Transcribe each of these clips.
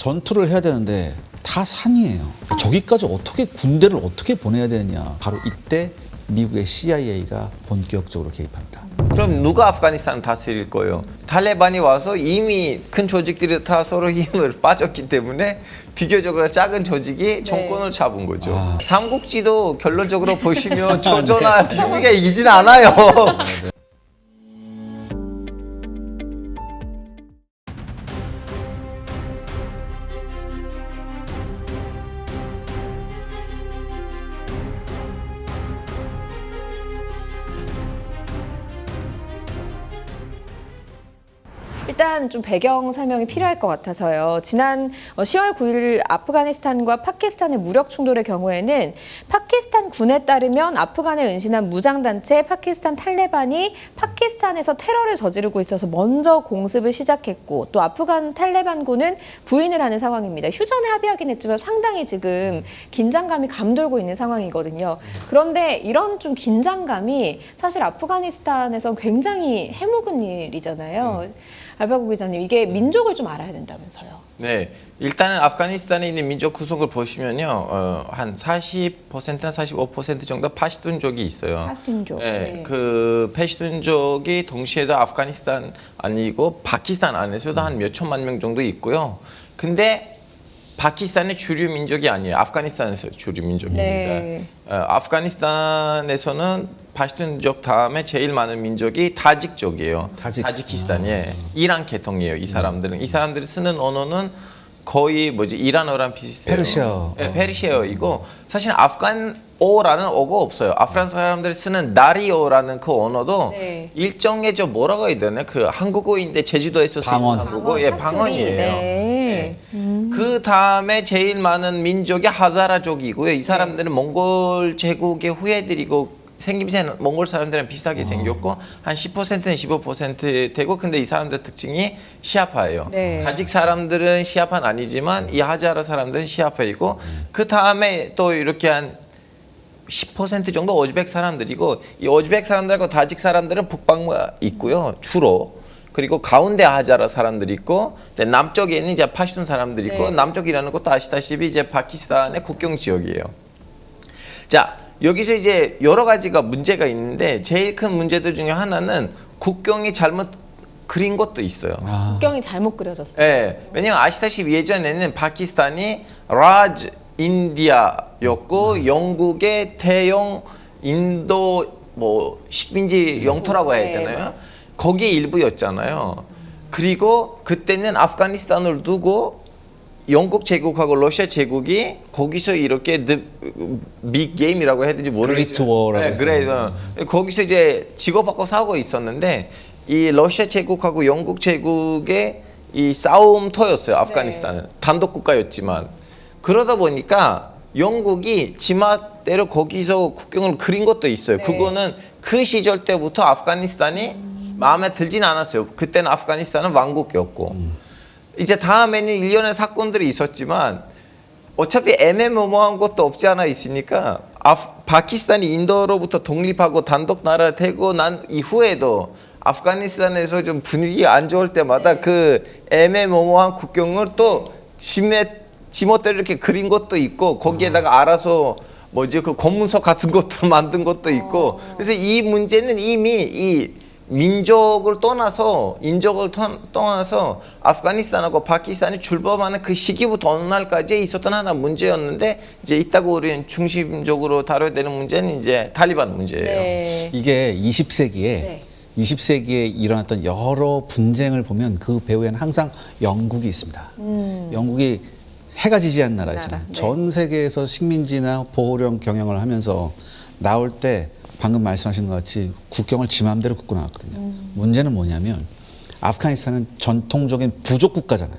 전투를 해야 되는데 다 산이에요. 저기까지 어떻게 군대를 어떻게 보내야 되느냐. 바로 이때 미국의 CIA가 본격적으로 개입합니다. 그럼 누가 아프가니스탄을 다스릴 거예요? 탈레반이 와서 이미 큰 조직들이 다 서로 힘을 빠졌기 때문에 비교적으로 작은 조직이 정권을 잡은 거죠. 삼국지도 결론적으로 보시면 조조나 비비가 이기진 않아요. 일단 좀 배경 설명이 필요할 것 같아서요. 지난 10월 9일 아프가니스탄과 파키스탄의 무력 충돌의 경우에는 파키스탄 군에 따르면 아프간에 은신한 무장단체 파키스탄 탈레반이 파키스탄에서 테러를 저지르고 있어서 먼저 공습을 시작했고 또 아프간 탈레반군은 부인을 하는 상황입니다. 휴전에 합의하긴 했지만 상당히 지금 긴장감이 감돌고 있는 상황이거든요. 그런데 이런 좀 긴장감이 사실 아프가니스탄에선 굉장히 해묵은 일이잖아요. 알바고 기자님, 이게 민족을 좀 알아야 된다면서요. 네, 일단은 아프가니스탄에 있는 민족 구성을 보시면요, 한 40%나 45% 정도 파시툰족이 있어요. 파시툰족. 네, 네. 그 파시툰족이 동시에도 아프가니스탄 아니고 파키스탄 안에서도 한 몇 천만 명 정도 있고요. 근데 파키스탄의 주류 민족이 아니에요. 아프가니스탄에서 주류 민족입니다. 네. 아프가니스탄에서는 파시툰족 다음에 제일 많은 민족이 타직족이에요. 타지키스탄에 이란 계통이에요. 이 사람들은 이 사람들이 쓰는 언어는 거의 이란어랑 비슷해요. 페르시아. 네, 페르시아어이고 사실 아프간어라는 어가 없어요. 아프간 사람들이 쓰는 나리어라는 그 언어도 네. 일종의 뭐라고 해야 되나? 그 한국어인데 제주도에서 쓰는 방언. 한국어, 예, 사투리. 방언이에요. 네. 그 다음에 제일 많은 민족이 하자라족이고요. 이 사람들은 몽골 제국의 후예들이고 생김새는 몽골 사람들이랑 비슷하게 생겼고 한 10%는 15% 되고 근데 이 사람들 특징이 시아파예요. 네. 타직 사람들은 시아파는 아니지만 이 하자라 사람들은 시아파이고 그 다음에 또 이렇게 한 10% 정도 오즈벡 사람들이고 이 오즈벡 사람들하고 타직 사람들은 북방만 있고요. 주로. 그리고 가운데 하자라 사람들이 있고 이제 남쪽에는 이제 파시툰 사람들이 있고 네. 남쪽이라는 것도 아시다시피 이제 파키스탄의 국경 지역이에요. 자, 여기서 이제 여러 가지가 문제가 있는데 제일 큰 문제들 중에 하나는 국경이 잘못 그린 것도 있어요. 국경이 잘못 그려졌어요. 예, 왜냐면 아시다시피 예전에는 파키스탄이 라즈 인디아였고 영국의 대영 인도 식민지 영토라고 해야 되나요? 거기에 일부였잖아요. 그리고 그때는 아프가니스탄을 두고 영국 제국하고 러시아 제국이 거기서 이렇게 빅 게임이라고 해야 되는지 모르겠어요. 그레이트 워라고 네, 그래서 거기서 이제 치고받고 싸우고 있었는데 이 러시아 제국하고 영국 제국의 이 싸움터였어요. 아프가니스탄은 단독 국가였지만 그러다 보니까 영국이 지맛대로 거기서 국경을 그린 것도 있어요. 네. 그거는 그 시절 때부터 아프가니스탄이 마음에 들진 않았어요. 그때는 아프가니스탄은 왕국이었고. 이제 다음에는 일련의 사건들이 있었지만 어차피 애매모호한 것도 없지 않아 있으니까 파키스탄이 인도로부터 독립하고 단독 나라 되고 난 이후에도 아프가니스탄에서 좀 분위기가 안 좋을 때마다 그 애매모호한 국경을 또 지멋대로 이렇게 그린 것도 있고 거기에다가 알아서 그 검문소 같은 것도 만든 것도 있고 그래서 이 문제는 이미 이 민족을 떠나서 인족을 떠나서 아프가니스탄하고 파키스탄이 출범하는 그 시기부터 어느 날까지 있었던 하나 문제였는데 이제 이따고 우리는 중심적으로 다뤄야 되는 문제는 이제 탈리반 문제예요. 네. 이게 20세기에 일어났던 여러 분쟁을 보면 그 배후에는 항상 영국이 있습니다. 영국이 해가 지지 않는 나라잖아요. 나라, 네. 전 세계에서 식민지나 보호령 경영을 하면서 나올 때 방금 말씀하신 것 같이 국경을 지 맘대로 긋고 나왔거든요. 문제는 뭐냐면 아프가니스탄은 전통적인 부족 국가잖아요.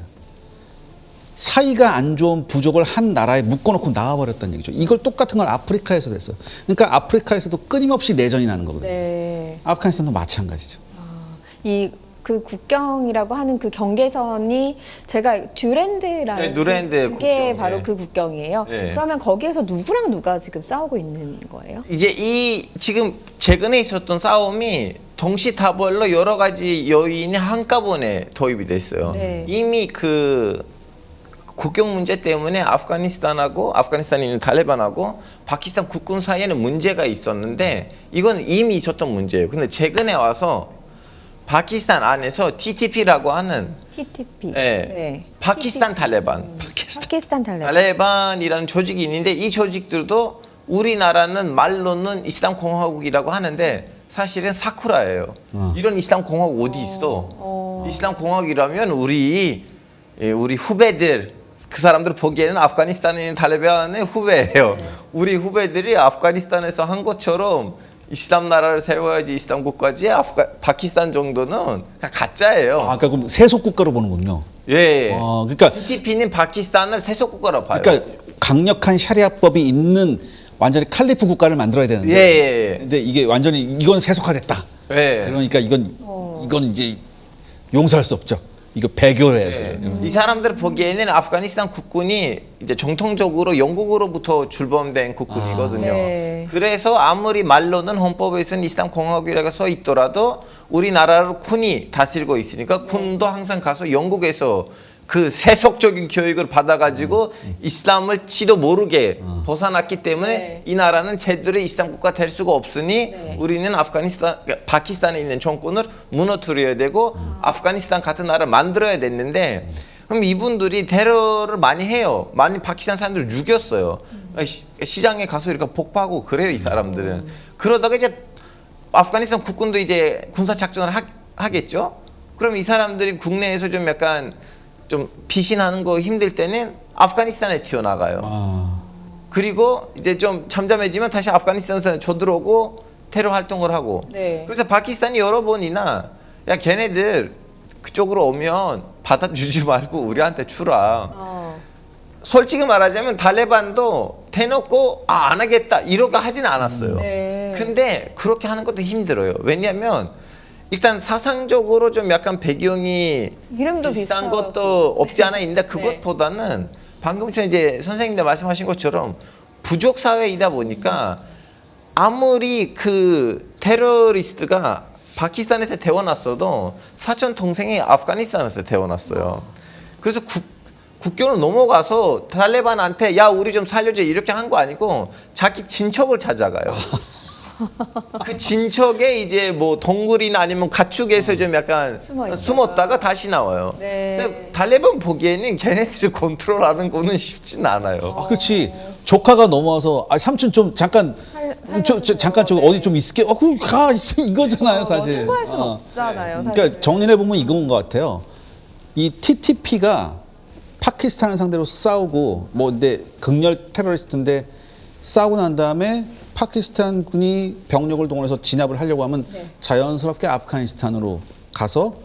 사이가 안 좋은 부족을 한 나라에 묶어놓고 나와버렸다는 얘기죠. 이걸 똑같은 걸 아프리카에서도 했어요. 그러니까 아프리카에서도 끊임없이 내전이 나는 거거든요. 네. 아프가니스탄도 마찬가지죠. 그 국경이라고 하는 그 경계선이 제가 듀랜드라는 네, 듀랜드 그게 국경, 바로 네. 그 국경이에요. 네. 그러면 거기에서 누구랑 누가 지금 싸우고 있는 거예요? 이제 지금 최근에 있었던 싸움이 동시다발로 여러 가지 요인이 한꺼번에 도입이 됐어요. 네. 이미 그 국경 문제 때문에 아프가니스탄에 있는 탈레반하고 파키스탄 국군 사이에는 문제가 있었는데 이건 이미 있었던 문제예요. 근데 최근에 와서 파키스탄 안에서 TTP라고 하는 TTP. 네. 파키스탄 탈레반. 파키스탄 탈레반. 탈레반이라는 조직이 있는데 이 조직들도 우리나라는 말로는 이슬람 공화국이라고 하는데 사실은 사쿠라예요. 이런 이슬람 공화국 어디 있어? 이슬람 공화국이라면 우리 후배들 그 사람들 보기에는 아프가니스탄에 있는 탈레반의 후배예요. 우리 후배들이 아프가니스탄에서 한 것처럼 이슬람 나라를 세워야지 이슬람 국가지 파키스탄 정도는 그냥 가짜예요. 아, 그러니까 그럼 세속 국가로 보는군요. 예. 그러니까 TTP는 파키스탄을 세속 국가로 봐요. 그러니까 강력한 샤리아법이 있는 완전히 칼리프 국가를 만들어야 되는데. 예. 근데 이게 완전히 이건 세속화됐다. 예. 그러니까 이건 이제 용서할 수 없죠. 이거 배교해야죠. 이 사람들 보기에는 아프가니스탄 국군이 이제 정통적으로 영국으로부터 출범된 국군이거든요. 네. 그래서 아무리 말로는 헌법에서는 이슬람 공화국이라고 써 있더라도 우리나라를 군이 다스리고 있으니까 군도 항상 가서 영국에서 그 세속적인 교육을 받아가지고 이슬람을 지도 모르게 벗어났기 때문에 네. 이 나라는 제대로 이슬람 국가 될 수가 없으니 네. 우리는 파키스탄에 있는 정권을 무너뜨려야 되고 아프가니스탄 같은 나라를 만들어야 됐는데 그럼 이분들이 테러를 많이 해요. 많이 파키스탄 사람들을 죽였어요. 시장에 가서 이렇게 폭파하고 그래요, 이 사람들은. 그러다가 이제 아프가니스탄 국군도 이제 군사 작전을 하겠죠. 그럼 이 사람들이 국내에서 좀 약간 좀 피신하는 거 힘들 때는 아프가니스탄에 튀어나가요. 그리고 이제 좀 잠잠해지면 다시 아프가니스탄에서 쳐들어오고 테러 활동을 하고. 네. 그래서 파키스탄이 여러 번이나 야 걔네들 그쪽으로 오면 받아주지 말고 우리한테 주라. 솔직히 말하자면 탈레반도 대놓고 안 하겠다 이러고 하지는 않았어요. 네. 근데 그렇게 하는 것도 힘들어요. 왜냐하면 일단 사상적으로 좀 약간 배경이 이름도 비슷한 비슷하고. 것도 없지 않아 있는데 네. 그것보다는 방금 전에 이제 선생님들 말씀하신 것처럼 부족 사회이다 보니까 아무리 그 테러리스트가 파키스탄에서 태어났어도 사촌 동생이 아프가니스탄에서 태어났어요. 그래서 국경을 넘어가서 탈레반한테 야 우리 좀 살려줘 이렇게 한 거 아니고 자기 친척을 찾아가요. 그 진척에 이제 뭐 동굴이나 아니면 가축에서 좀 약간 숨었다가 다시 나와요. 네. 그래서 탈레반 보기에는 걔네들을 컨트롤하는 거는 쉽진 않아요. 아, 그렇지. 조카가 넘어와서 삼촌 좀 잠깐 잠깐 저 어디 좀 있을게. 그럼 가 있어 이거잖아요, 사실. 신고할 수는 없잖아요. 사실. 그러니까 정리해 보면 이건 것 같아요. 이 TTP가 파키스탄을 상대로 싸우고 뭐 근데 극렬 테러리스트인데 싸우고 난 다음에 파키스탄 군이 병력을 동원해서 진압을 하려고 하면 자연스럽게 아프가니스탄으로 가서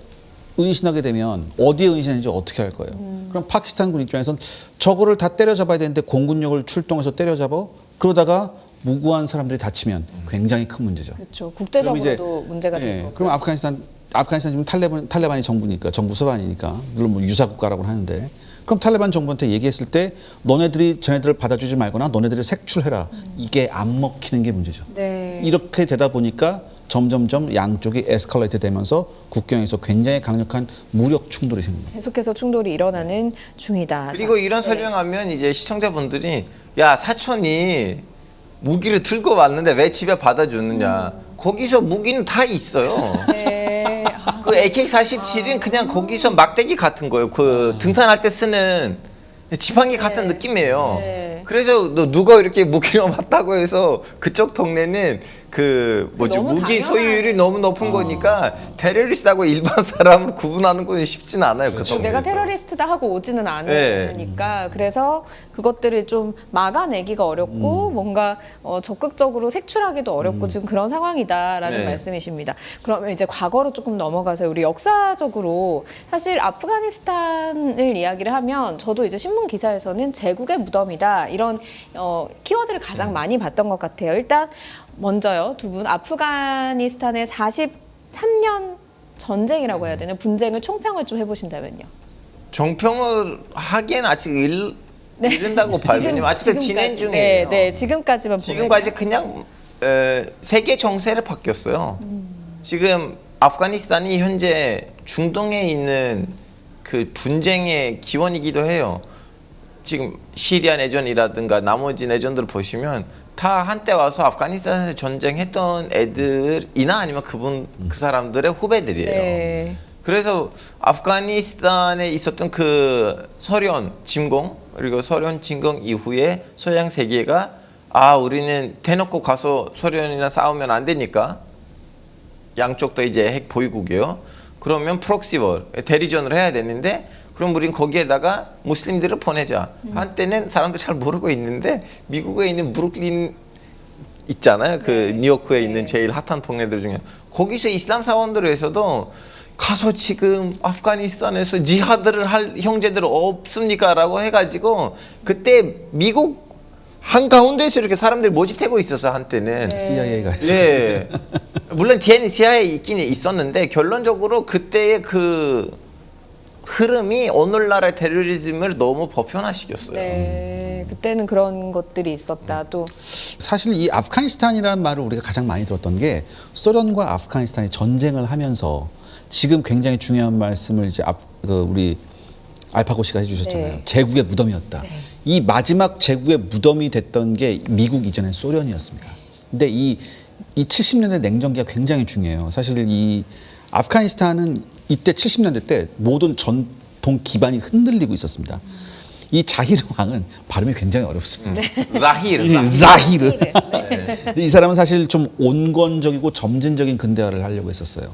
은신하게 되면 어디에 은신했는지 어떻게 할 거예요. 그럼 파키스탄 군 입장에선 저거를 다 때려잡아야 되는데 공군력을 출동해서 때려잡아 그러다가 무고한 사람들이 다치면 굉장히 큰 문제죠. 그렇죠. 그럼 국제적으로도 이제, 문제가 될 거고. 그럼 아프가니스탄 지금 탈레반이 정부니까 정부 수반이니까 물론 뭐 유사 국가라고 하는데 그럼 탈레반 정부한테 얘기했을 때 너네들이 쟤네들을 받아주지 말거나 너네들이 색출해라 이게 안 먹히는 게 문제죠. 네. 이렇게 되다 보니까 점점점 양쪽이 에스컬레이트 되면서 국경에서 굉장히 강력한 무력 충돌이 생깁니다. 계속해서 충돌이 일어나는 중이다. 그리고 이런 설명하면 이제 시청자분들이 야 사촌이 무기를 들고 왔는데 왜 집에 받아주느냐. 거기서 무기는 다 있어요. 네. 그 AK-47은 그냥 거기서 막대기 같은 거예요. 그 등산할 때 쓰는 지팡이 같은 느낌이에요. 네. 그래서 누가 이렇게 무기를 왔다고 해서 그쪽 동네는 그 뭐지 너무 무기 당연한- 소유율이 너무 높은 거니까 테러리스트하고 일반 사람을 구분하는 건 쉽진 않아요. 그 동네에서. 내가 테러리스트다 하고 오지는 네. 않으니까 그래서 그것들을 좀 막아내기가 어렵고 뭔가 적극적으로 색출하기도 어렵고 지금 그런 상황이다라는 네. 말씀이십니다. 그러면 이제 과거로 조금 넘어가서 우리 역사적으로 사실 아프가니스탄을 이야기를 하면 저도 이제 신문 기사에서는 제국의 무덤이다 이런 키워드를 가장 많이 봤던 것 같아요. 일단 먼저요 두 분 아프가니스탄의 43년 전쟁이라고 해야 되나 분쟁을 총평을 좀 해보신다면요. 정평을 하기엔 아직 이른다고 봐요. 왜냐면 아직도 진행 중이에요. 네, 지금까지만 지금까지 그냥 세계 정세를 바뀌었어요. 지금 아프가니스탄이 현재 중동에 있는 그 분쟁의 기원이기도 해요. 지금 시리아 내전이라든가 나머지 내전들을 보시면 다 한때 와서 아프가니스탄에서 전쟁했던 애들이나 아니면 그 사람들의 후배들이에요. 네. 그래서 아프가니스탄에 있었던 그 소련 침공 그리고 소련 침공 이후에 서양 세계가 우리는 대놓고 가서 소련이나 싸우면 안 되니까 양쪽도 이제 핵 보유국이에요. 그러면 프록시워 대리전을 해야 되는데 그럼 우린 거기에다가 무슬림들을 보내자. 한때는 사람들 잘 모르고 있는데 미국에 있는 브루클린 있잖아요. 그 뉴요크에 있는 제일 핫한 동네들 중에 거기서 이슬람 사원들에서도 가서 지금 아프가니스탄에서 지하드를 할 형제들 없습니까? 라고 해가지고 그때 미국 한가운데에서 이렇게 사람들이 모집되고 있었어 한때는. CIA가 했어요. 네. 물론 뒤에는 CIA 있긴 있었는데 결론적으로 그때의 그 흐름이 오늘날의 테러리즘을 너무 보편화시켰어요. 네, 그때는 그런 것들이 있었다. 또 사실 이 아프가니스탄이라는 말을 우리가 가장 많이 들었던 게 소련과 아프가니스탄이 전쟁을 하면서 지금 굉장히 중요한 말씀을 이제 우리 알파고 씨가 해주셨잖아요. 네. 제국의 무덤이었다. 네. 이 마지막 제국의 무덤이 됐던 게 미국 이전의 소련이었습니다. 근데 이 70년대 냉전기가 굉장히 중요해요. 사실 이 아프가니스탄은 이때 70년대 때 모든 전통 기반이 흔들리고 있었습니다. 이 자히르 왕은 발음이 굉장히 어렵습니다. 자히르. 근데 이 사람은 사실 좀 온건적이고 점진적인 근대화를 하려고 했었어요.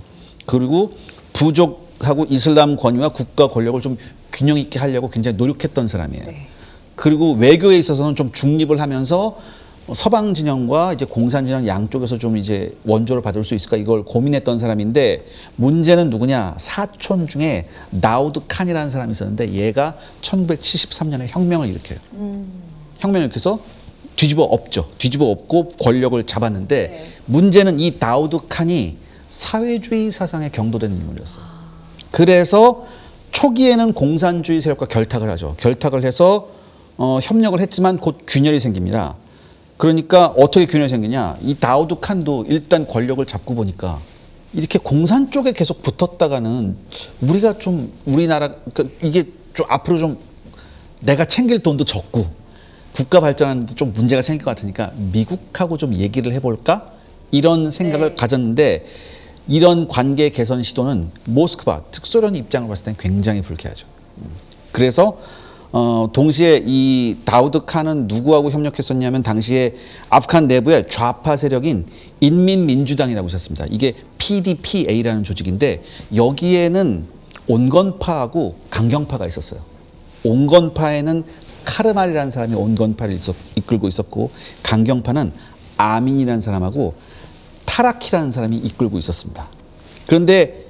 그리고 부족하고 이슬람 권위와 국가 권력을 좀 균형 있게 하려고 굉장히 노력했던 사람이에요. 네. 그리고 외교에 있어서는 좀 중립을 하면서 서방 진영과 이제 공산 진영 양쪽에서 좀 이제 원조를 받을 수 있을까 이걸 고민했던 사람인데 문제는 누구냐? 사촌 중에 나우드 칸이라는 사람이 있었는데 얘가 1973년에 혁명을 일으켜요. 혁명을 일으켜서 뒤집어 엎고 권력을 잡았는데 네. 문제는 이 나우드 칸이 사회주의 사상에 경도되는 인물이었어요. 그래서 초기에는 공산주의 세력과 결탁을 하죠. 결탁을 해서 협력을 했지만 곧 균열이 생깁니다. 그러니까 어떻게 균열이 생기냐. 이 다우드 칸도 일단 권력을 잡고 보니까 이렇게 공산 쪽에 계속 붙었다가는 우리가 좀 우리나라 그러니까 이게 좀 앞으로 좀 내가 챙길 돈도 적고 국가 발전하는데 좀 문제가 생길 것 같으니까 미국하고 좀 얘기를 해볼까? 이런 생각을 가졌는데 이런 관계 개선 시도는 모스크바, 특소련 입장을 봤을 땐 굉장히 불쾌하죠. 그래서 동시에 이 다우드 칸은 누구하고 협력했었냐면 당시에 아프간 내부의 좌파 세력인 인민민주당이라고 있었습니다. 이게 PDPA라는 조직인데 여기에는 온건파하고 강경파가 있었어요. 온건파에는 카르말이라는 사람이 온건파를 이끌고 있었고 강경파는 아민이라는 사람하고 타라키라는 사람이 이끌고 있었습니다. 그런데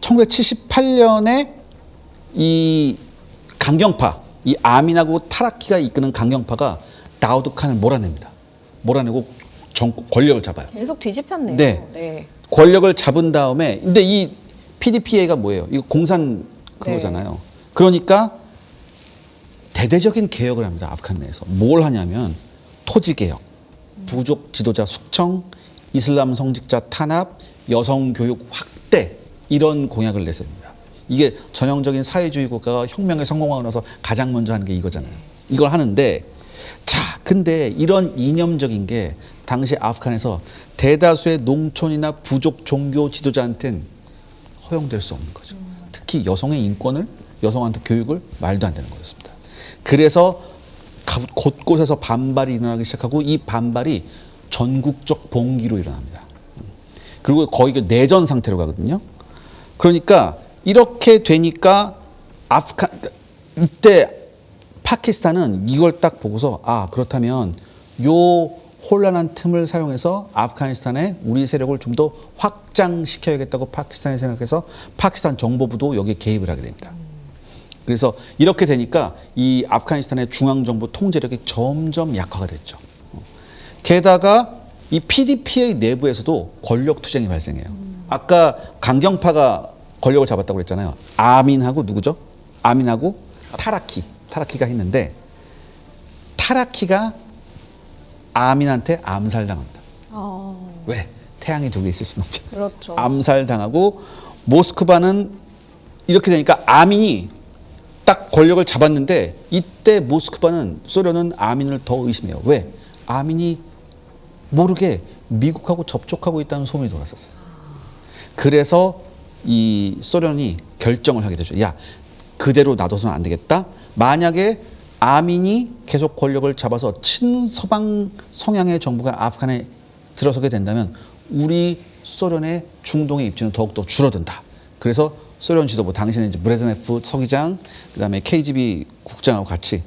1978년에 이 강경파, 이 아민하고 타라키가 이끄는 강경파가 다우드 칸을 몰아냅니다. 몰아내고 권력을 잡아요. 계속 뒤집혔네요. 네. 권력을 잡은 다음에 근데 이 PDPA가 뭐예요? 이거 공산 그거잖아요. 그러니까 대대적인 개혁을 합니다. 아프간 내에서. 뭘 하냐면 토지 개혁, 부족 지도자 숙청, 이슬람 성직자 탄압, 여성 교육 확대 이런 공약을 내세웁니다. 이게 전형적인 사회주의 국가가 혁명에 성공하고 나서 가장 먼저 하는 게 이거잖아요. 이걸 하는데 자, 근데 이런 이념적인 게 당시 아프간에서 대다수의 농촌이나 부족 종교 지도자한테는 허용될 수 없는 거죠. 특히 여성의 인권을, 여성한테 교육을 말도 안 되는 거였습니다. 그래서 곳곳에서 반발이 일어나기 시작하고 이 반발이 전국적 봉기로 일어납니다. 그리고 거의 내전 상태로 가거든요. 그러니까 이렇게 되니까 이때 파키스탄은 이걸 딱 보고서 그렇다면 요 혼란한 틈을 사용해서 아프가니스탄에 우리 세력을 좀 더 확장시켜야겠다고 파키스탄이 생각해서 파키스탄 정보부도 여기에 개입을 하게 됩니다. 그래서 이렇게 되니까 이 아프가니스탄의 중앙정부 통제력이 점점 약화가 됐죠. 게다가 이 PDPA 내부에서도 권력 투쟁이 발생해요. 아까 강경파가 권력을 잡았다고 그랬잖아요. 아민하고 누구죠? 아민하고 타라키가 했는데 타라키가 아민한테 암살당합니다. 왜? 태양이 두 개 있을 수는 없잖아요. 그렇죠. 암살당하고 모스크바는 이렇게 되니까 아민이 딱 권력을 잡았는데 이때 모스크바는 소련은 아민을 더 의심해요. 왜? 아민이 모르게 미국하고 접촉하고 있다는 소문이 돌았었어요. 그래서 이 소련이 결정을 하게 되죠. 야, 그대로 놔둬서는 안 되겠다. 만약에 아민이 계속 권력을 잡아서 친서방 성향의 정부가 아프간에 들어서게 된다면 우리 소련의 중동의 입지는 더욱더 줄어든다. 그래서 소련 지도부 당시에는 이제 브레즈네프 서기장 그다음에 KGB 국장하고 같이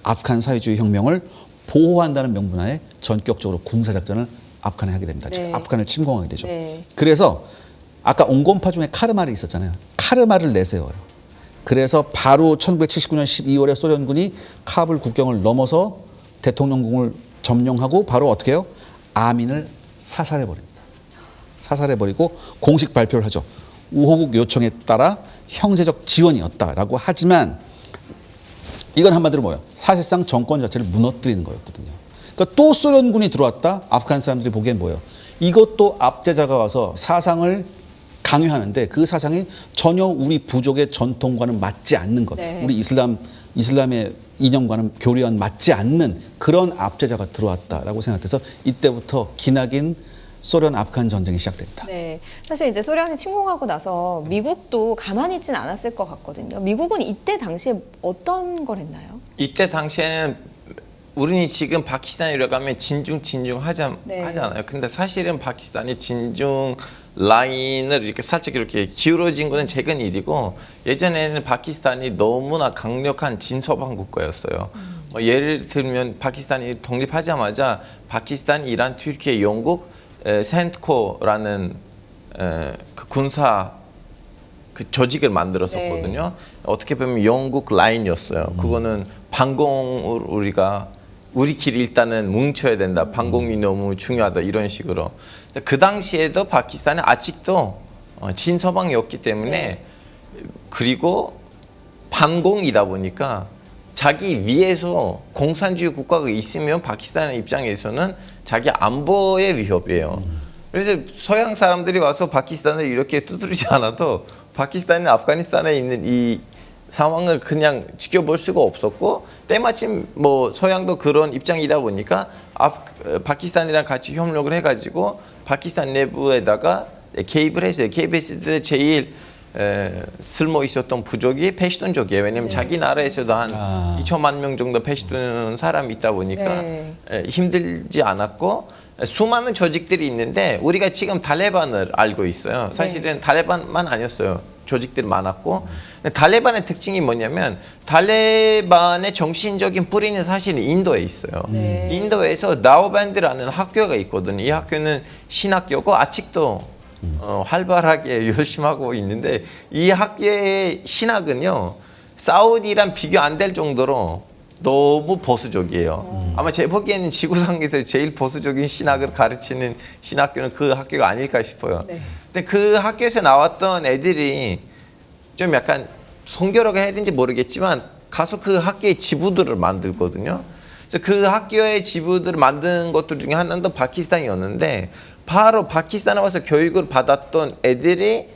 아프간 사회주의 혁명을 보호한다는 명분하에 전격적으로 군사작전을 아프간에 하게 됩니다. 즉 네. 아프간을 침공하게 되죠. 네. 그래서 아까 온건파 중에 카르말이 있었잖아요. 카르말을 내세워요. 그래서 바로 1979년 12월에 소련군이 카불 국경을 넘어서 대통령궁을 점령하고 바로 어떻게 해요? 아민을 사살해버립니다. 사살해버리고 공식 발표를 하죠. 우호국 요청에 따라 형제적 지원이었다라고 하지만 이건 한마디로 뭐예요? 사실상 정권 자체를 무너뜨리는 거였거든요. 그러니까 또 소련군이 들어왔다? 아프간 사람들이 보기엔 뭐예요? 이것도 압제자가 와서 사상을 강요하는데 그 사상이 전혀 우리 부족의 전통과는 맞지 않는 것. 네. 우리 이슬람의 이념과는 교리와는 맞지 않는 그런 압제자가 들어왔다라고 생각돼서 이때부터 기나긴 소련 아프간 전쟁이 시작됩니다. 네, 사실 이제 소련이 침공하고 나서 미국도 가만히 있진 않았을 것 같거든요. 미국은 이때 당시에 어떤 걸 했나요? 이때 당시에는 우리는 지금 파키스탄에 가면 진중 네. 하잖아요. 근데 사실은 파키스탄이 진중 라인을 이렇게 살짝 이렇게 기울어진 거는 최근 일이고 예전에는 파키스탄이 너무나 강력한 진서방 국가였어요. 뭐 예를 들면 파키스탄이 독립하자마자 파키스탄, 이란, 튀르키예, 영국, 센트코라는 그 군사 그 조직을 만들었었거든요. 네. 어떻게 보면 영국 라인이었어요. 그거는 반공을 우리끼리 일단은 뭉쳐야 된다. 반공이 너무 중요하다. 이런 식으로. 그 당시에도 파키스탄은 아직도 친서방이었기 때문에 네. 그리고 반공이다 보니까 자기 위에서 공산주의 국가가 있으면 파키스탄 입장에서는 자기 안보의 위협이에요. 그래서 서양 사람들이 와서 파키스탄을 이렇게 두드리지 않아도 파키스탄이 아프가니스탄에 있는 이 상황을 그냥 지켜볼 수가 없었고 때마침 뭐 서양도 그런 입장이다 보니까 파키스탄이랑 같이 협력을 해가지고 파키스탄 내부에다가 개입을 했어요. 개입했을 때 제일 쓸모 있었던 부족이 패시톤족이에요. 왜냐면 자기 나라에서도 한 2천만 명 정도 패시톤 사람이 있다 보니까 네. 힘들지 않았고 수많은 조직들이 있는데 우리가 지금 탈레반을 알고 있어요. 사실은 탈레반만 아니었어요. 조직들이 많았고 탈레반의 특징이 뭐냐면 탈레반의 정신적인 뿌리는 사실은 인도에 있어요. 네. 인도에서 나우밴드라는 학교가 있거든요. 이 학교는 신학교고 아직도 활발하게 열심히 하고 있는데 이 학교의 신학은요 사우디랑 비교 안 될 정도로 너무 보수적이에요. 아마 제 보기에는 지구상에서 제일 보수적인 신학을 가르치는 신학교는 그 학교가 아닐까 싶어요. 네. 근데 그 학교에서 나왔던 애들이 좀 약간 성교라고 해야 되는지 모르겠지만 가서 그 학교의 지부들을 만들거든요. 그래서 그 학교의 지부들을 만든 것들 중에 하나는 또 파키스탄이었는데 바로 파키스탄에 와서 교육을 받았던 애들이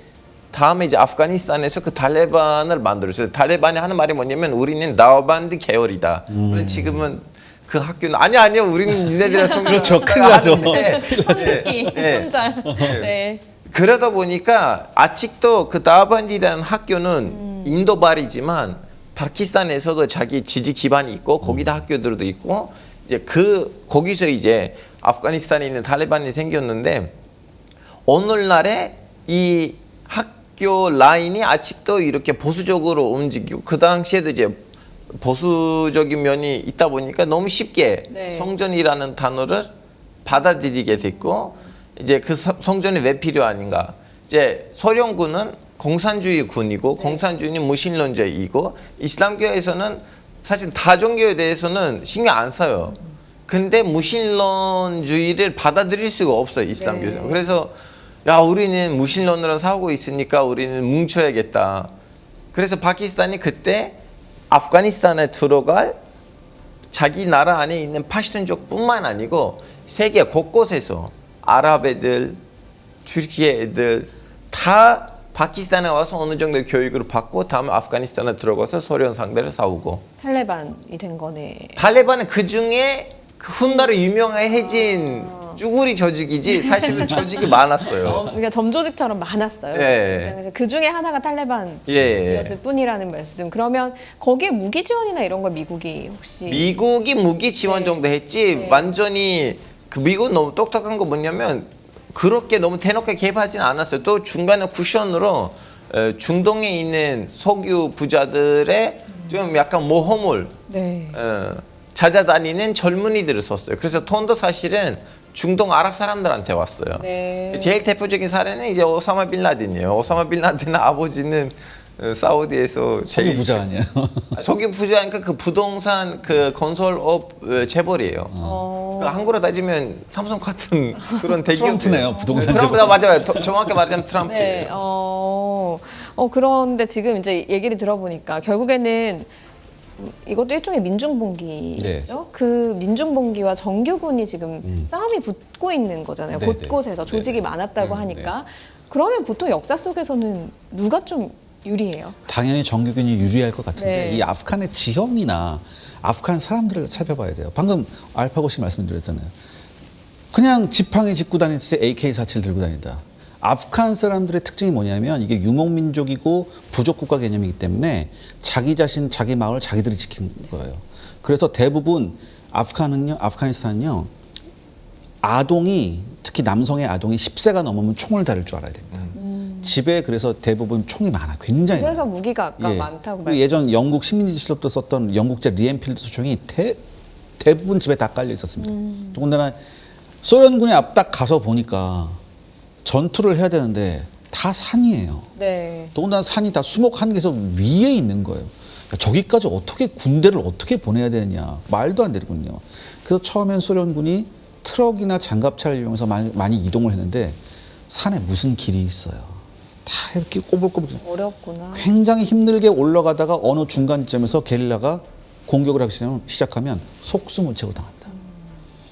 다음에 이제 아프가니스탄에서 그 탈레반을 만들었어요. 탈레반이 하는 말이 뭐냐면 우리는 나우반드 계열이다. 그런데 지금은 그 학교는 아니요 우리는 니네들이랑 성교 그렇죠. 큰일 나죠. 손기, 네. 손절. 네. 그러다 보니까 아직도 그 나우반드라는 학교는 인도발이지만 파키스탄에서도 자기 지지 기반이 있고 거기다 학교들도 있고 이제 거기서 이제 아프가니스탄에 있는 탈레반이 생겼는데 오늘날에 이 학교 라인이 아직도 이렇게 보수적으로 움직이고 그 당시에도 이제 보수적인 면이 있다 보니까 너무 쉽게 네. 성전이라는 단어를 받아들이게 됐고 이제 그 성전이 왜 필요한가? 이제 소련군은 공산주의 군이고 공산주의는 무신론자이고 이슬람교에서는 사실 다종교에 대해서는 신경 안 써요. 근데 무신론주의를 받아들일 수가 없어요. 이슬람교에서. 네. 그래서 야 우리는 무신론으로 살고 있으니까 우리는 뭉쳐야겠다. 그래서 파키스탄이 그때 아프가니스탄에 들어갈 자기 나라 안에 있는 파시tun족뿐만 아니고 세계 곳곳에서 아랍 애들, 튀르키예 애들 다 파키스탄에 와서 어느 정도 교육을 받고 다음에 아프가니스탄에 들어가서 소련 상대를 싸우고. 탈레반이 된 거네. 탈레반은 그 중에 그 훗날에 유명해진 쭈구리 조직이지 사실은 조직이 많았어요. 그러니까 점조직처럼 많았어요. 예. 그래서 그 중에 하나가 탈레반이었을 예. 뿐이라는 말씀. 그러면 거기에 무기 지원이나 이런 걸 미국이 혹시 미국이 무기 지원 네. 정도 했지 네. 완전히 그 미국은 너무 똑똑한 거 뭐냐면 그렇게 너무 대놓고 개입하지는 않았어요. 또 중간에 쿠션으로 중동에 있는 석유 부자들의 좀 약간 모험을 네. 찾아다니는 젊은이들을 썼어요. 그래서 돈도 사실은 중동 아랍 사람들한테 왔어요. 네. 제일 대표적인 사례는 이제 오사마 빌 라덴이에요. 오사마 빌 라덴의 아버지는 사우디에서 석유 부자 아니에요? 석유 부자니까 그 부동산 그 건설업 재벌이에요. 그 한국으로 따지면 삼성 같은 그런 대기업. 트럼프네요, 부동산 트럼프 재벌. 맞아요. 정확히 말하자면 트럼프예요. 네. 그런데 지금 이제 얘기를 들어보니까 결국에는 이것도 일종의 민중봉기죠. 네. 그 민중봉기와 정규군이 지금 싸움이 붙고 있는 거잖아요. 네, 곳곳에서 네. 조직이 많았다고 하니까. 그러면 보통 역사 속에서는 누가 좀 유리해요? 당연히 정규군이 유리할 것 같은데 네. 이 아프간의 지형이나 아프간 사람들을 살펴봐야 돼요. 방금 알파고 씨 말씀드렸잖아요. 그냥 지팡이 짚고 다닐 때 AK-47 들고 다닌다. 아프간 사람들의 특징이 뭐냐면 이게 유목민족이고 부족국가 개념이기 때문에 자기 자신, 자기 마을 자기들이 지키는 거예요. 그래서 대부분 아프가니스탄은요, 아동이, 특히 남성의 아동이 10세가 넘으면 총을 다룰 줄 알아야 됩니다. 집에 그래서 대부분 총이 많아. 굉장히 그래서 많아요. 무기가 아까 많다고 그리고 예전 영국 식민지 시절부터 썼던 영국제 리엔필드 소총이 대부분 집에 다 깔려 있었습니다. 더군다나 소련군이 앞딱 가서 보니까 전투를 해야 되는데 다 산이에요. 네. 더군다나 산이 다 수목 한개에서 위에 있는 거예요. 그러니까 저기까지 어떻게 군대를 어떻게 보내야 되느냐. 말도 안 되거든요. 그래서 처음엔 소련군이 트럭이나 장갑차를 이용해서 많이 이동을 했는데 산에 무슨 길이 있어요. 다 이렇게 꼬불꼬불 어렵구나. 굉장히 힘들게 올라가다가 어느 중간점에서 게릴라가 공격을 하기 시작하면 속수무책을 당합니다.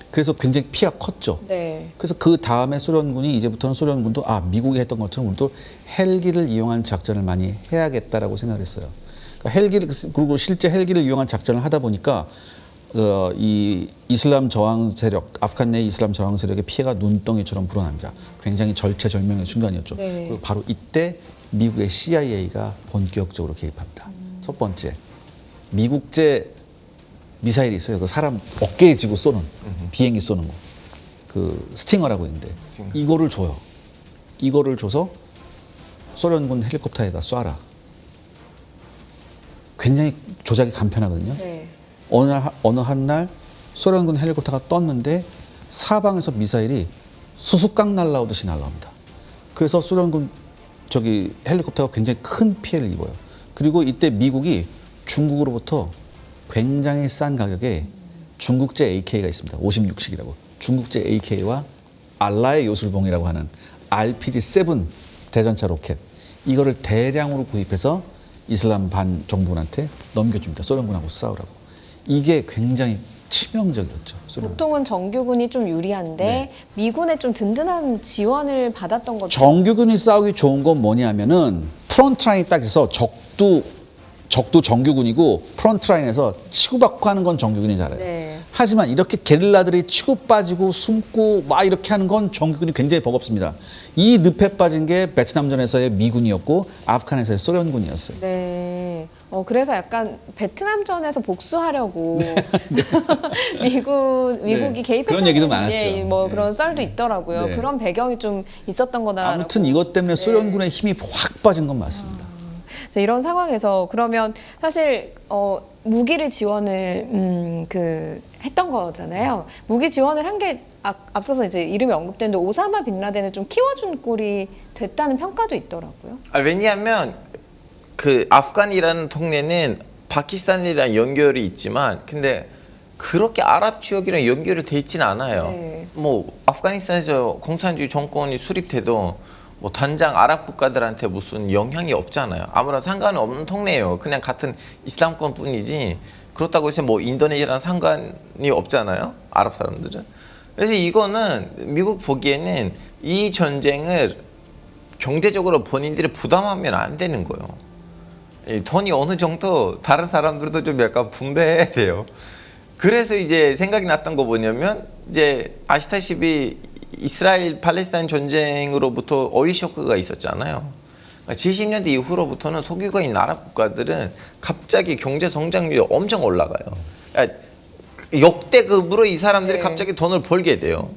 그래서 굉장히 피해가 컸죠. 네. 그래서 그 다음에 소련군이 이제부터는 소련군도 미국이 했던 것처럼 우리도 헬기를 이용한 작전을 많이 해야겠다라고 생각을 했어요. 그러니까 헬기를 그리고 실제 헬기를 이용한 작전을 하다 보니까 이 이슬람 저항 세력, 아프간 내 이슬람 저항 세력의 피해가 눈덩이처럼 불어납니다. 굉장히 절체절명의 순간이었죠. 네. 그리고 바로 이때 미국의 CIA가 본격적으로 개입합니다. 첫 번째, 미국제 미사일이 있어요. 그 사람 어깨에 쥐고 쏘는 비행기 쏘는 거, 그 스팅어라고 있는데 이거를 줘요. 이거를 줘서 소련군 헬리콥터에다 쏴라. 굉장히 조작이 간편하거든요. 네. 어느 한 날 소련군 헬리콥터가 떴는데 사방에서 미사일이 수수깡 날라오듯이 날라옵니다. 그래서 소련군 헬리콥터가 굉장히 큰 피해를 입어요. 그리고 이때 미국이 중국으로부터 굉장히 싼 가격에 중국제 AK가 있습니다. 56식이라고. 중국제 AK와 알라의 요술봉이라고 하는 RPG-7 대전차 로켓. 이거를 대량으로 구입해서 이슬람 반정부군한테 넘겨줍니다. 소련군하고 싸우라고. 이게 굉장히 치명적이었죠. 소련군. 보통은 정규군이 좀 유리한데 네. 미군의 좀 든든한 지원을 받았던 것도 정규군이 싸우기 좋은 건 뭐냐면은 프런트 라인이 딱 있어. 적도 정규군이고 프런트 라인에서 치고받고 하는 건 정규군이 잘해요. 네. 하지만 이렇게 게릴라들이 치고 빠지고 숨고 막 이렇게 하는 건 정규군이 굉장히 버겁습니다. 이 늪에 빠진 게 베트남전에서의 미군이었고 아프간에서의 소련군이었어요. 네. 그래서 약간 베트남전에서 복수하려고 미국이 개입했다는 그런 얘기도 많았죠. 뭐 네. 그런 썰도 있더라고요. 네. 그런 배경이 좀 있었던 거다. 아무튼 이것 때문에 소련군의 힘이 확 빠진 건 맞습니다. 이런 상황에서 그러면 사실 무기를 지원을 했던 거잖아요. 무기 지원을 한 게 앞서서 이제 이름이 언급됐는데 오사마 빈 라덴을 좀 키워준 꼴이 됐다는 평가도 있더라고요. 왜냐하면 그 아프간이라는 동네는 파키스탄이랑 연결이 있지만 근데 그렇게 아랍 지역이랑 연결이 돼 있지는 않아요. 네. 뭐 아프가니스탄에서 공산주의 정권이 수립돼도 뭐 단장 아랍 국가들한테 무슨 영향이 없잖아요. 아무런 상관은 없는 동네예요. 그냥 같은 이슬람권 뿐이지 그렇다고 해서 뭐 인도네시아랑 상관이 없잖아요. 아랍 사람들은. 그래서 이거는 미국 보기에는 이 전쟁을 경제적으로 본인들이 부담하면 안 되는 거예요. 이 돈이 어느 정도 다른 사람들도 좀 약간 분배해야 돼요. 그래서 이제 생각이 났던 거 뭐냐면 이제 아시다시피 이스라엘 팔레스타인 전쟁으로부터 오일 쇼크가 있었잖아요. 70년대 이후로부터는 석유가인 아랍 국가들은 갑자기 경제 성장률이 엄청 올라가요. 역대급으로 이 사람들이 네. 갑자기 돈을 벌게 돼요.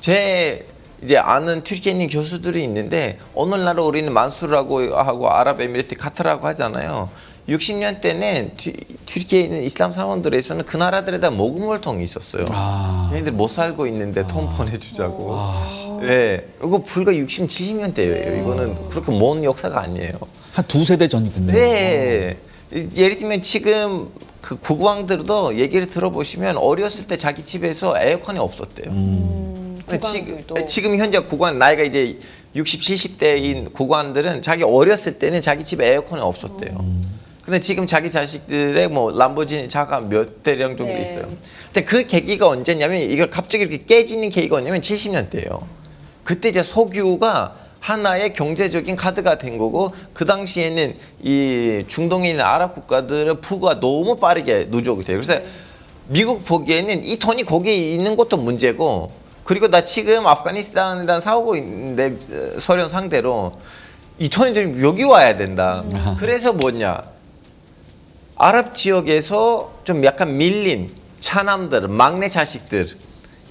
제 이제 아는 튀르키예 교수들이 있는데 오늘날 우리는 만수르라고 하고 아랍에미리트 카타르라고 하잖아요. 60년대는 튀르키예 있는 이슬람 사원들에서는 그 나라들에다 모금월통이 있었어요. 얘네들 못 살고 있는데 돈 보내주자고. 네, 이거 불과 60, 70년대예요. 이거는 그렇게 먼 역사가 아니에요. 한 두세 대 전이군요. 네. 예를 들면 지금 그 국왕들도 얘기를 들어보시면 어렸을 때 자기 집에서 에어컨이 없었대요. 근데 국왕들도. 지금 현재 국왕 나이가 이제 60, 70대인 국왕들은 자기 어렸을 때는 자기 집에 에어컨이 없었대요. 근데 지금 자기 자식들의 뭐 람보르기니 차가 몇 대량 정도 네. 있어요. 근데 그 계기가 언제냐면 이걸 갑자기 이렇게 깨지는 계기가 언제냐면 70년대예요. 그때 이제 석유가 하나의 경제적인 카드가 된 거고 그 당시에는 이 중동에 있는 아랍 국가들의 부가 너무 빠르게 누적이 돼요. 그래서 미국 보기에는 이 돈이 거기에 있는 것도 문제고 그리고 나 지금 아프가니스탄이랑 싸우고 있는데 소련 상대로 이 돈이 좀 여기 와야 된다. 그래서 뭐냐 아랍 지역에서 좀 약간 밀린 차남들, 막내 자식들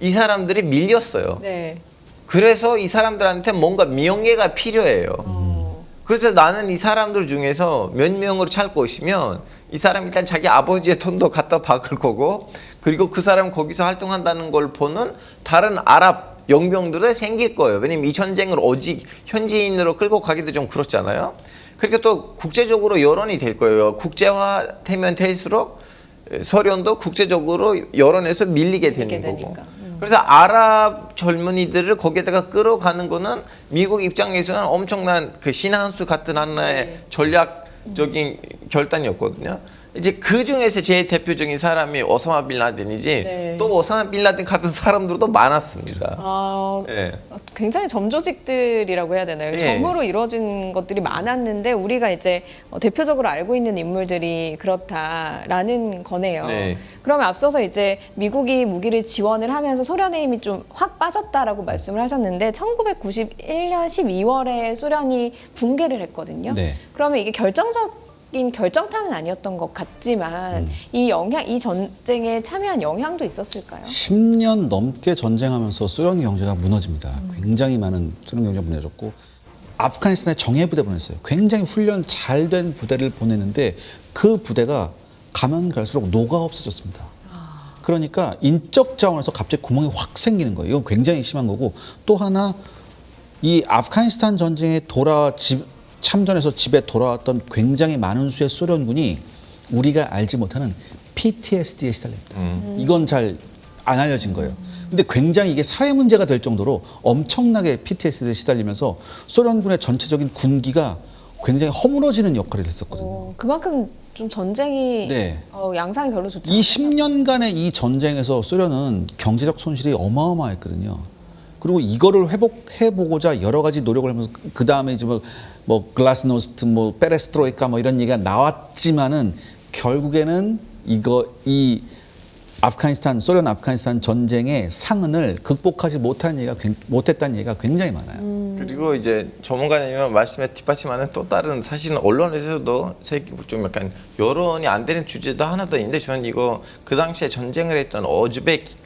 이 사람들이 밀렸어요. 네. 그래서 이 사람들한테 뭔가 명예가 필요해요. 그래서 나는 이 사람들 중에서 몇 명으로 찰 것이면 이 사람 일단 자기 아버지의 돈도 갖다 박을 거고 그리고 그 사람 거기서 활동한다는 걸 보는 다른 아랍 영병들도 생길 거예요. 왜냐면 이 전쟁을 오직 현지인으로 끌고 가기도 좀 그렇잖아요. 그러니까 또 국제적으로 여론이 될 거예요. 국제화되면 될수록 소련도 국제적으로 여론에서 밀리게 되는 거고. 되니까. 그래서 아랍 젊은이들을 거기에다가 끌어가는 거는 미국 입장에서는 엄청난 그 신의 한 수 같은 하나의 전략적인 결단이었거든요. 이제 그 중에서 제일 대표적인 사람이 오사마 빌 라덴이지 네. 또 오사마 빌 라덴 같은 사람들도 많았습니다. 네. 예. 굉장히 점조직들이라고 해야 되나요? 예. 점으로 이루어진 것들이 많았는데 우리가 이제 대표적으로 알고 있는 인물들이 그렇다라는 거네요. 네. 그러면 앞서서 이제 미국이 무기를 지원을 하면서 소련의 힘이 좀 확 빠졌다라고 말씀을 하셨는데 1991년 12월에 소련이 붕괴를 했거든요. 네. 그러면 이게 결정타는 아니었던 것 같지만 이 전쟁에 참여한 영향도 있었을까요? 10년 넘게 전쟁하면서 소련 경제가 무너집니다. 굉장히 많은 소련 경제가 무너졌고 아프가니스탄에 정예부대 보냈어요. 굉장히 훈련 잘 된 부대를 보냈는데 그 부대가 가면 갈수록 녹아 없어졌습니다. 그러니까 인적 자원에서 갑자기 구멍이 확 생기는 거예요. 이건 굉장히 심한 거고 또 하나 이 아프가니스탄 전쟁에 참전해서 집에 돌아왔던 굉장히 많은 수의 소련군이 우리가 알지 못하는 PTSD에 시달립니다. 이건 잘 안 알려진 거예요. 근데 굉장히 이게 사회 문제가 될 정도로 엄청나게 PTSD에 시달리면서 소련군의 전체적인 군기가 굉장히 허물어지는 역할을 했었거든요. 그만큼 좀 전쟁이 네. 양상이 별로 좋지 이 않아요. 10년간의 이 전쟁에서 소련은 경제적 손실이 어마어마했거든요. 그리고 이거를 회복해보고자 여러 가지 노력을 하면서 그 다음에 이제 뭐 글라스노스트, 뭐 페레스트로이카 뭐 이런 얘기가 나왔지만은 결국에는 이 소련 아프가니스탄 전쟁의 상흔을 극복하지 못했다는 얘기가 굉장히 많아요. 그리고 이제 전문가님 말씀에 뒷받침하는 또 다른 사실은 언론에서도 좀 약간 여론이 안 되는 주제도 하나 더 있는데 저는 이거 그 당시에 전쟁을 했던 오즈벡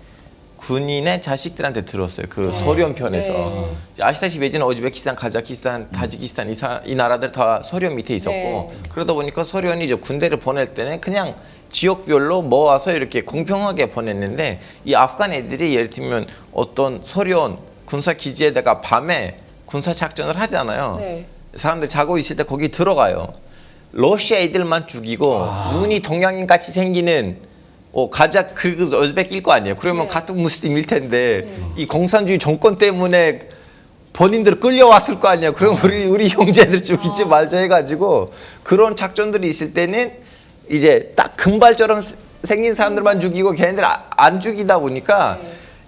군인의 자식들한테 들었어요. 그 소련 편에서. 네. 아시다시피 예전에 오즈베키스탄, 카자키스탄, 타지키스탄 이 나라들 다 소련 밑에 있었고 네. 그러다 보니까 소련이 이제 군대를 보낼 때는 그냥 지역별로 모아서 이렇게 공평하게 보냈는데 이 아프간 애들이 예를 들면 어떤 소련 군사 기지에다가 밤에 군사 작전을 하잖아요. 네. 사람들 자고 있을 때 거기 들어가요. 러시아 애들만 죽이고 눈이 동양인 같이 생기는 가자 그리고 오즈벡일 거 아니에요. 그러면 네. 같은 무슬림일 텐데 이 공산주의 정권 때문에 본인들 끌려왔을 거 아니에요. 그럼 우리 형제들 죽이지 말자 해가지고 그런 작전들이 있을 때는 이제 딱 금발처럼 생긴 사람들만 죽이고 걔네들 안 죽이다 보니까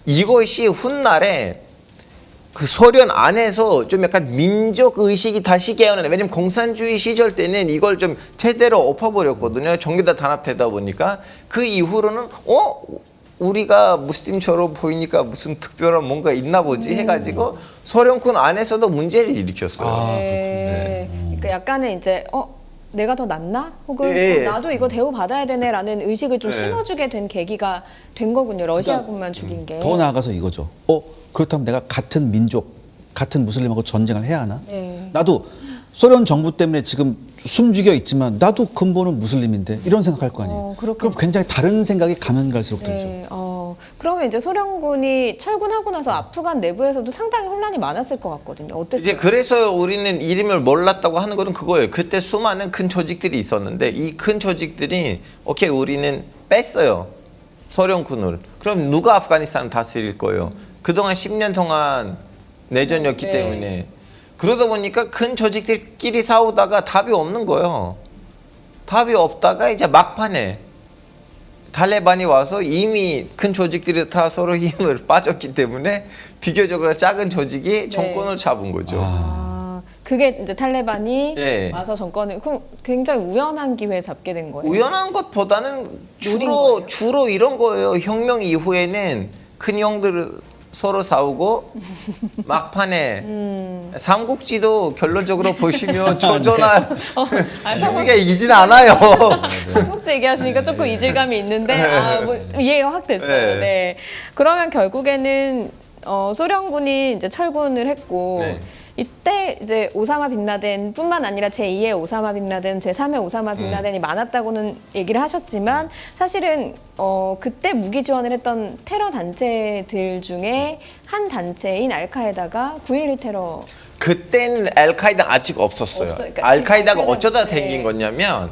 이것이 훗날에 그 소련 안에서 좀 약간 민족 의식이 다시 깨어나네. 왜냐면 공산주의 시절 때는 이걸 좀 제대로 엎어버렸거든요. 전부 다 단합되다 보니까 그 이후로는 우리가 무슬림처럼 보이니까 무슨 특별한 뭔가 있나 보지 해가지고 소련군 안에서도 문제를 일으켰어요. 네. 그러니까 약간은 이제 내가 더 낫나? 혹은 예. 나도 이거 대우받아야 되네라는 의식을 좀 예. 심어주게 된 계기가 된 거군요. 러시아군만 죽인 게. 더 나아가서 이거죠. 그렇다면 내가 같은 민족, 같은 무슬림하고 전쟁을 해야 하나? 네. 나도 소련 정부 때문에 지금 숨죽여 있지만 나도 근본은 무슬림인데 이런 생각할 거 아니에요. 그렇군요. 그럼 굉장히 다른 생각이 가면 갈수록 들죠. 네. 그러면 이제 소련군이 철군하고 나서 아프간 내부에서도 상당히 혼란이 많았을 것 같거든요. 어땠어요? 이제 그래서 우리는 이름을 몰랐다고 하는 거는 그거예요. 그때 수많은 큰 조직들이 있었는데 이 큰 조직들이 오케이 우리는 뺐어요. 소련군을. 그럼 누가 아프가니스탄을 다스릴 거예요? 그동안 10년 동안 내전이었기 네. 때문에 그러다 보니까 큰 조직들끼리 싸우다가 답이 없는 거예요. 답이 없다가 이제 막판에 탈레반이 와서 이미 큰 조직들이 다 서로 힘을 빠졌기 때문에 비교적으로 작은 조직이 정권을 잡은 거죠. 그게 이제 탈레반이 네. 와서 정권을 그럼 굉장히 우연한 기회에 잡게 된 거예요. 우연한 것보다는 노린 거예요? 주로 이런 거예요. 혁명 이후에는 큰 형들 서로 싸우고 막판에 삼국지도 결론적으로 보시면 조조나 유비가 이기진 않아요. 삼국지 얘기하시니까 조금 이질감이 있는데 뭐 이해가 확 됐어요. 네. 네. 그러면 결국에는 소련군이 이제 철군을 했고 네. 이때 이제 오사마 빈라덴뿐만 아니라 제2의 오사마 빈라덴, 제3의 오사마 빈라덴이 많았다고는 얘기를 하셨지만 사실은 그때 무기 지원을 했던 테러 단체들 중에 한 단체인 알카에다가 9.12 테러 그때는 알카이다 아직 없었어요. 그러니까 알카이다가 알카에다- 어쩌다 네. 생긴 거냐면